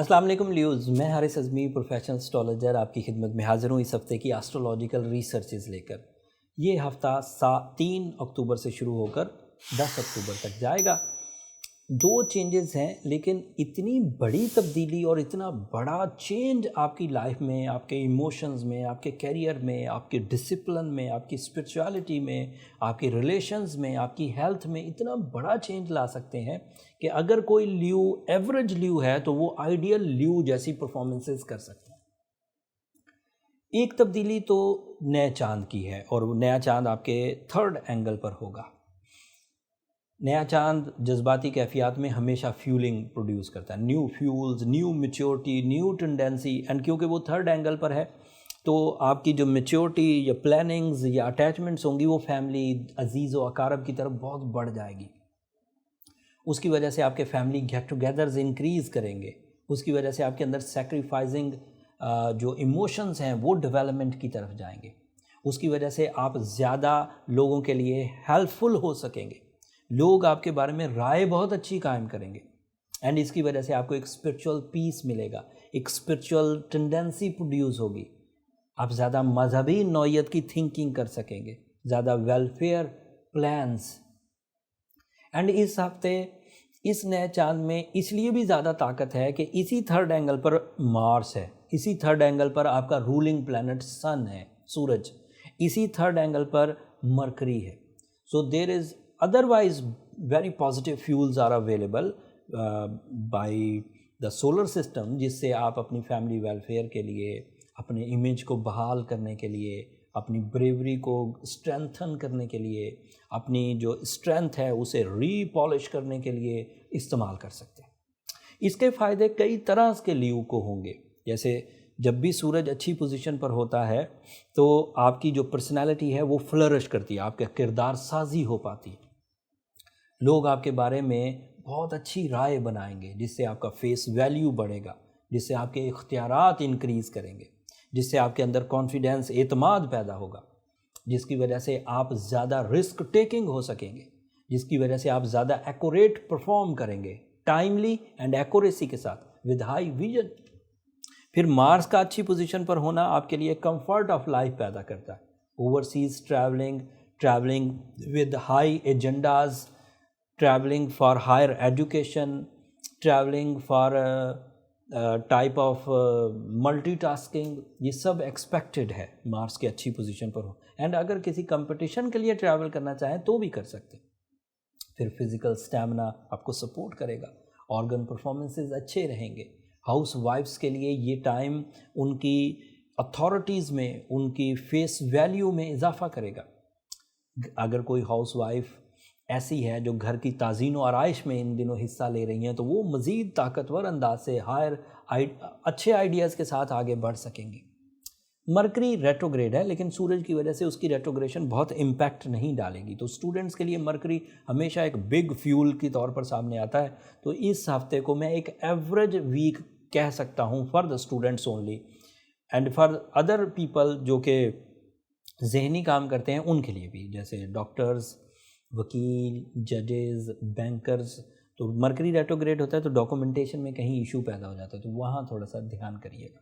السلام علیکم لیوز، میں حارث اعظمی پروفیشنل اسٹرالوجر آپ کی خدمت میں حاضر ہوں اس ہفتے کی ایسٹرولوجیکل ریسرچز لے کر۔ یہ ہفتہ 3 اکتوبر سے شروع ہو کر 10 اکتوبر تک جائے گا۔ 2 چینجز ہیں، لیکن اتنی بڑی تبدیلی اور اتنا بڑا چینج آپ کی لائف میں، آپ کے ایموشنز میں، آپ کے کیریئر میں، آپ کے ڈسپلن میں، آپ کی اسپرچویلٹی میں، آپ کی ریلیشنز میں، آپ کی ہیلتھ میں اتنا بڑا چینج لا سکتے ہیں کہ اگر کوئی لیو ایوریج لیو ہے تو وہ آئیڈیل لیو جیسی پرفارمنسز کر سکتے ہیں۔ ایک تبدیلی تو نئے چاند کی ہے، اور وہ نیا چاند آپ کے 3rd اینگل پر ہوگا۔ نیا چاند جذباتی کیفیات میں ہمیشہ فیولنگ پروڈیوس کرتا ہے، new fuels, new maturity, new tendency, and کیونکہ وہ 3rd اینگل پر ہے تو آپ کی جو میچورٹی یا پلاننگز یا اٹیچمنٹس ہوں گی وہ فیملی، عزیز و اقارب کی طرف بہت بڑھ جائے گی۔ اس کی وجہ سے آپ کے فیملی گیٹ ٹوگیدرز انکریز کریں گے، اس کی وجہ سے آپ کے اندر سیکریفائزنگ جو ایموشنز ہیں وہ ڈیولپمنٹ کی طرف جائیں گے، اس کی وجہ سے آپ زیادہ لوگوں کے لیے ہیلپ فل ہو سکیں گے، لوگ آپ کے بارے میں رائے بہت اچھی قائم کریں گے، اینڈ اس کی وجہ سے آپ کو ایک اسپرچول پیس ملے گا، ایک اسپرچول ٹینڈنسی پروڈیوس ہوگی، آپ زیادہ مذہبی نوعیت کی تھنکنگ کر سکیں گے، زیادہ ویلفیئر پلانس۔ اینڈ اس ہفتے اس نئے چاند میں اس لیے بھی زیادہ طاقت ہے کہ اسی 3rd اینگل پر مارس ہے، اسی 3rd اینگل پر آپ کا رولنگ پلانٹ سن ہے، سورج، اسی 3rd اینگل پر مرکری ہے۔ So there is otherwise very positive fuels are available by the solar system, جس سے آپ اپنی فیملی ویلفیئر کے لیے، اپنے امیج کو بحال کرنے کے لیے، اپنی بریوری کو اسٹرینتھن کرنے کے لیے، اپنی جو اسٹرینتھ ہے اسے ری پالش کرنے کے لیے استعمال کر سکتے ہیں۔ اس کے فائدے کئی طرح کے لیو کو ہوں گے، جیسے جب بھی سورج اچھی پوزیشن پر ہوتا ہے تو آپ کی جو پرسنالٹی ہے وہ فلرش کرتی ہے، آپ کا کردار سازی ہو پاتی ہے، لوگ آپ کے بارے میں بہت اچھی رائے بنائیں گے، جس سے آپ کا فیس ویلیو بڑھے گا، جس سے آپ کے اختیارات انکریز کریں گے، جس سے آپ کے اندر کانفیڈنس، اعتماد پیدا ہوگا، جس کی وجہ سے آپ زیادہ رسک ٹیکنگ ہو سکیں گے، جس کی وجہ سے آپ زیادہ ایکوریٹ پرفارم کریں گے، ٹائملی اینڈ ایکوریسی کے ساتھ، ود ہائی ویژن۔ پھر مارس کا اچھی پوزیشن پر ہونا آپ کے لیے کمفرٹ آف لائف پیدا کرتا ہے، overseas travelling with high agendas, travelling for higher education, travelling for type of multitasking, یہ سب ایکسپیکٹڈ ہے مارس کے اچھی پوزیشن پر ہو، اینڈ اگر کسی کمپٹیشن کے لیے ٹریول کرنا چاہیں تو بھی کر سکتے ہیں۔ پھر فزیکل سٹیمنا آپ کو سپورٹ کرے گا، آرگن پرفارمنسز اچھے رہیں گے۔ ہاؤس وائفس کے لیے یہ ٹائم ان کی اتھارٹیز میں، ان کی فیس ویلیو میں اضافہ کرے گا۔ اگر کوئی ہاؤس وائف ایسی ہے جو گھر کی تزئین و آرائش میں ان دنوں حصہ لے رہی ہیں تو وہ مزید طاقتور انداز سے اچھے آئیڈیاز کے ساتھ آگے بڑھ سکیں گے۔ مرکری ریٹروگریڈ ہے، لیکن سورج کی وجہ سے اس کی ریٹروگریشن بہت امپیکٹ نہیں ڈالے گی، تو اسٹوڈنٹس کے لیے مرکری ہمیشہ ایک بگ فیول کی طور پر سامنے آتا ہے۔ تو اس ہفتے کو میں ایک ایوریج ویک کہہ سکتا ہوں for the students only, and for other people جو کہ ذہنی کام کرتے ہیں ان کے لیے بھی، جیسے ڈاکٹرز، وکیل، ججز، بینکرز۔ تو مرکری ریٹروگریڈ ہوتا ہے تو ڈاکومنٹیشن میں کہیں ایشو پیدا ہو جاتا ہے، تو وہاں تھوڑا سا دھیان کریے گا۔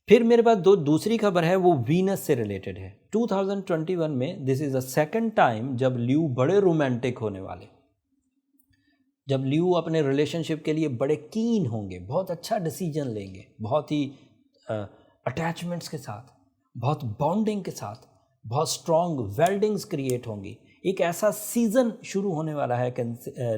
پھر میرے پاس دوسری خبر ہے، وہ وینس سے ریلیٹڈ ہے۔ 2021 میں دس از اے سیکنڈ ٹائم جب لیو بڑے رومانٹک ہونے والے، جب لیو اپنے ریلیشن شپ کے لیے بڑے کین ہوں گے، بہت اچھا ڈیسیجن لیں گے، بہت ہی اٹیچمنٹس کے ساتھ، بہت بانڈنگ کے ساتھ، بہت اسٹرانگ ویلڈنگز کریٹ ہوں گی۔ ایک ایسا سیزن شروع ہونے والا ہے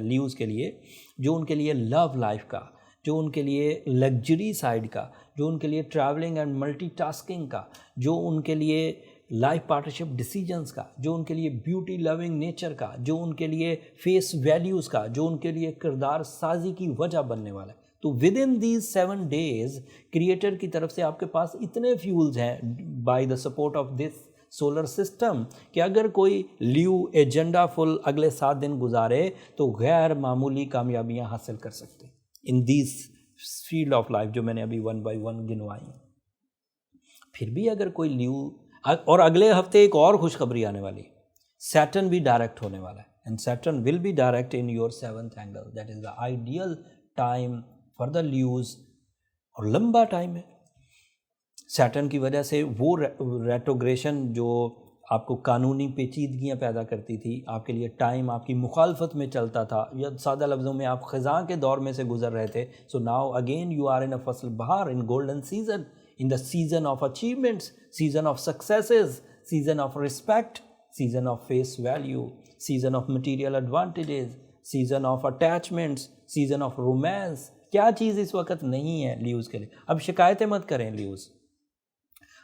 لیوز کے لیے جو ان کے لیے لو لائف کا، جو ان کے لیے لگژری سائڈ کا، جو ان کے لیے ٹریولنگ اینڈ ملٹی ٹاسکنگ کا، جو ان کے لیے لائف پارٹنرشپ ڈیسیجنز کا، جو ان کے لیے بیوٹی لوننگ نیچر کا، جو ان کے لیے فیس ویلیوز کا، جو ان کے لیے کردار سازی کی وجہ بننے والا ہے۔ تو with in these 7 days creator کی طرف سے آپ کے پاس اتنے فیولز ہیں by the support of this solar system کہ اگر کوئی لیو ایجنڈا فل اگلے 7 دن گزارے تو غیر معمولی کامیابیاں حاصل کر سکتے ہیں in these field of life جو میں نے ابھی 1 by 1 گنوائی ہیں۔ پھر بھی اگر کوئی لیو، اور اگلے ہفتے ایک اور خوشخبری آنے والی، سیٹرن بھی ڈائریکٹ ہونے والا ہے، and Saturn will be direct in your 7th angle, that is the ideal time for the ल्यूज, और लंबा टाइम है। सैटर्न की वजह से वो रेट्रोग्रेशन जो आपको कानूनी पेचीदगियाँ पैदा करती थी, आपके लिए टाइम आपकी मुखालफत में चलता था, या सादा लफ्ज़ों में आप ख़ज़ां के दौर में से गुज़र रहे थे। So now again you are in a फसल बहार, in golden season, in the season of achievements, season of successes, season of respect, season of face value, season of material advantages, season of attachments, season of romance. क्या चीज़ इस वक्त नहीं है ल्यूज़ के लिए? अब शिकायतें मत करें ल्यूज़।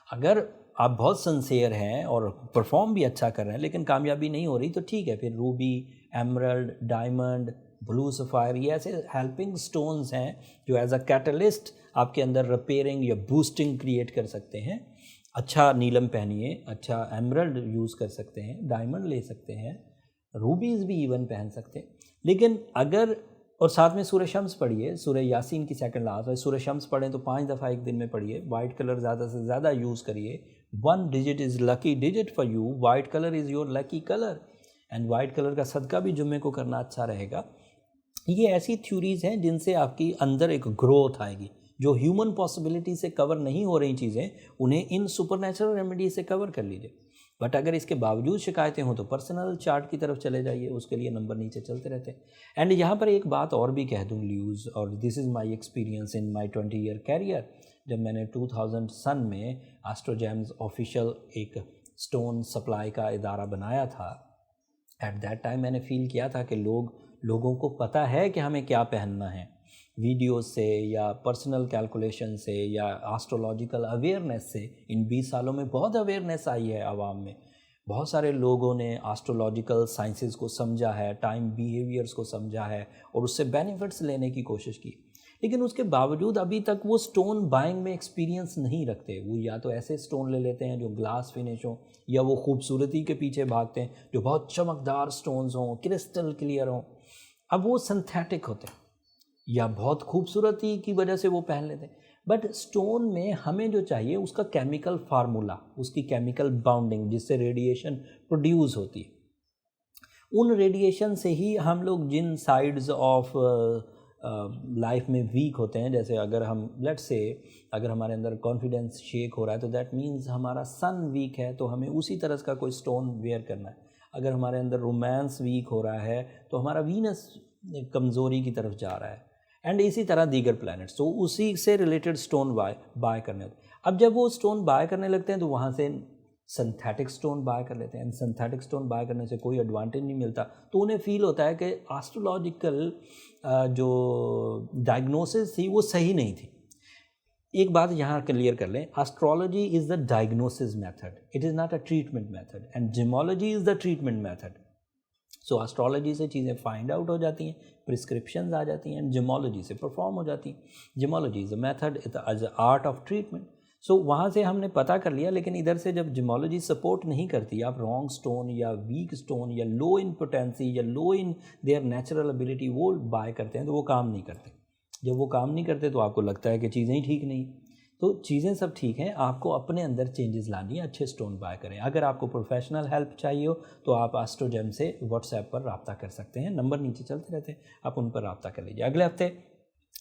अगर आप बहुत सिंसियर हैं और परफॉर्म भी अच्छा कर रहे हैं लेकिन कामयाबी नहीं हो रही तो ठीक है, फिर Ruby, emerald, diamond, blue sapphire, ये ऐसे हेल्पिंग स्टोन्स हैं जो एज अ कैटलिस्ट आपके अंदर रिपेयरिंग या बूस्टिंग क्रिएट कर सकते हैं। अच्छा नीलम पहनिए, अच्छा एमरल्ड यूज़ कर सकते हैं, डायमंड ले सकते हैं, रूबीज़ भी इवन पहन सकते हैं। लेकिन अगर, और साथ में सूरह शम्स पढ़िए, सूरह यासीन की सेकंड लास्ट है, सूरह शम्स पढ़ें तो 5 दफ़ा एक दिन में पढ़िए। वाइट कलर ज़्यादा से ज़्यादा यूज़ करिए। 1 digit is lucky digit for you, white colour is your lucky colour, and white colour का सदका भी जुम्मे को करना अच्छा रहेगा। ये ऐसी थ्योरीज़ हैं जिनसे आपकी अंदर एक ग्रोथ आएगी। जो ह्यूमन पॉसिबिलिटी से कवर नहीं हो रही चीज़ें, उन्हें इन सुपरनेचुरल रेमेडी से कवर कर लीजिए। बट अगर इसके बावजूद शिकायतें हों तो पर्सनल चार्ट की तरफ चले जाइए, उसके लिए नंबर नीचे चलते रहते हैं। एंड यहाँ पर एक बात और भी कह दूँ ल्यूज़, और this is my experience in my 20 year career. जब मैंने 2000 सन में एस्ट्रोजेम्स ऑफिशियल एक स्टोन सप्लाई का इदारा बनाया था, एट दैट टाइम मैंने फ़ील किया था कि लोगों को पता है कि हमें क्या पहनना है। वीडियोस से या पर्सनल कैलकुलेशन से या एस्ट्रोलॉजिकल अवेयरनेस से इन 20 सालों में बहुत अवेयरनेस आई है आवाम में। बहुत सारे लोगों ने एस्ट्रोलॉजिकल साइंसेस को समझा है, टाइम बिहेवियर्स को समझा है और उससे बेनिफिट्स लेने की कोशिश की। लेकिन उसके बावजूद अभी तक वो स्टोन बाइंग में एक्सपीरियंस नहीं रखते। वो या तो ऐसे स्टोन ले लेते हैं जो ग्लास फिनिश हो, या वो खूबसूरती के पीछे भागते हैं जो बहुत चमकदार स्टोन्स हों, क्रिस्टल क्लियर हों। अब वो सिंथेटिक होते हैं या बहुत खूबसूरती की वजह से वो पहन लेते हैं। बट स्टोन में हमें जो चाहिए उसका केमिकल फार्मूला, उसकी केमिकल बाउंडिंग जिससे रेडिएशन प्रोड्यूस होती है, उन रेडिएशन से ही हम लोग जिन साइड्स ऑफ लाइफ में वीक होते हैं, जैसे अगर हम लेट्स से अगर हमारे अंदर कॉन्फिडेंस शेक हो रहा है तो दैट मीन्स हमारा सन वीक है, तो हमें उसी तरह का कोई स्टोन वेयर करना है। अगर हमारे अंदर रोमांस वीक हो रहा है तो हमारा वीनस कमज़ोरी की तरफ जा रहा है, एंड इसी तरह दीगर प्लैनेट्स, तो उसी से रिलेटेड स्टोन बाय करने होते हैं। अब जब वो स्टोन बाय करने लगते हैं तो वहाँ से सिंथेटिक स्टोन बाय कर लेते हैं। सिंथेटिक स्टोन बाय करने से कोई एडवांटेज नहीं मिलता, तो उन्हें फील होता है कि एस्ट्रोलॉजिकल जो डायग्नोसिस थी वो सही नहीं थी। एक बात यहाँ क्लियर कर लें, astrology is the diagnosis method, it is not a treatment method, and gemology is the treatment method. So astrology से चीज़ें फाइंड आउट हो जाती हैं, प्रिस्क्रिप्शंस आ जाती हैं, एंड जिमोलॉजी से परफॉर्म हो जाती हैं। Gemology is a method, is a art of treatment. So वहाँ से हमने पता कर लिया, लेकिन इधर से जब जिमोलॉजी सपोर्ट नहीं करती, आप रॉन्ग स्टोन या वीक स्टोन या लो इन पोटेंसी या लो इन देयर नेचुरल एबिलिटी वो बाय करते हैं तो वो काम नहीं करते। जब वो काम नहीं करते तो आपको लगता है कि चीज़ें ही ठीक नहीं। तो चीज़ें सब ठीक हैं, आपको अपने अंदर चेंजेस लानी है, अच्छे स्टोन बाय करें। अगर आपको प्रोफेशनल हेल्प चाहिए हो तो आप एस्ट्रोजेम से व्हाट्सएप पर रब्ता कर सकते हैं, नंबर नीचे चलते रहते हैं, आप उन पर रब्ता कर लीजिए। अगले हफ्ते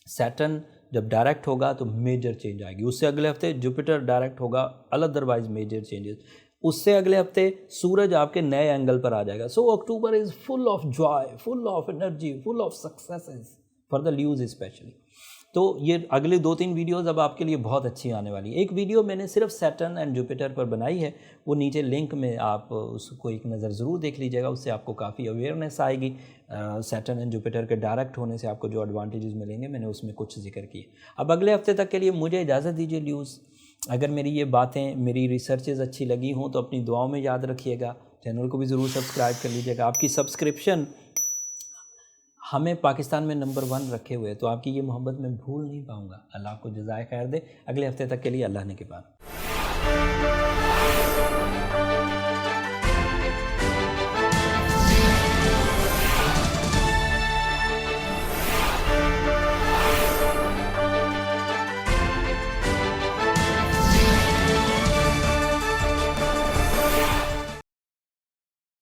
सैटर्न जब डायरेक्ट होगा तो मेजर चेंज आएगी, उससे अगले हफ्ते जुपिटर डायरेक्ट होगा, अदरवाइज मेजर चेंजेस, उससे अगले हफ्ते सूरज आपके नए एंगल पर आ जाएगा। So October is full of joy, full of energy, full of successes for the lose especially. तो ये अगले 2-3 वीडियोज़ अब आपके लिए बहुत अच्छी आने वाली है। एक वीडियो मैंने सिर्फ सैटर्न एंड जुपिटर पर बनाई है, वो नीचे लिंक में आप उसको एक नज़र ज़रूर देख लीजिएगा, उससे आपको काफ़ी अवेयरनेस आएगी। सैटर्न एंड जुपिटर के डायरेक्ट होने से आपको जो एडवांटेजेस मिलेंगे मैंने उसमें कुछ जिक्र किए। अब अगले हफ्ते तक के लिए मुझे इजाज़त दीजिए ल्यूज़। अगर मेरी ये बातें, मेरी रिसर्चेज़ अच्छी लगी हों तो अपनी दुआओं में याद रखिएगा, चैनल को भी ज़रूर सब्सक्राइब कर लीजिएगा। आपकी सब्सक्रिप्शन हमें पाकिस्तान में नंबर 1 रखे हुए, तो आपकी ये मोहब्बत मैं भूल नहीं पाऊँगा। अल्लाह आपको जज़ाए खैर दे। अगले हफ्ते तक के लिए अल्लाह ने के बाद।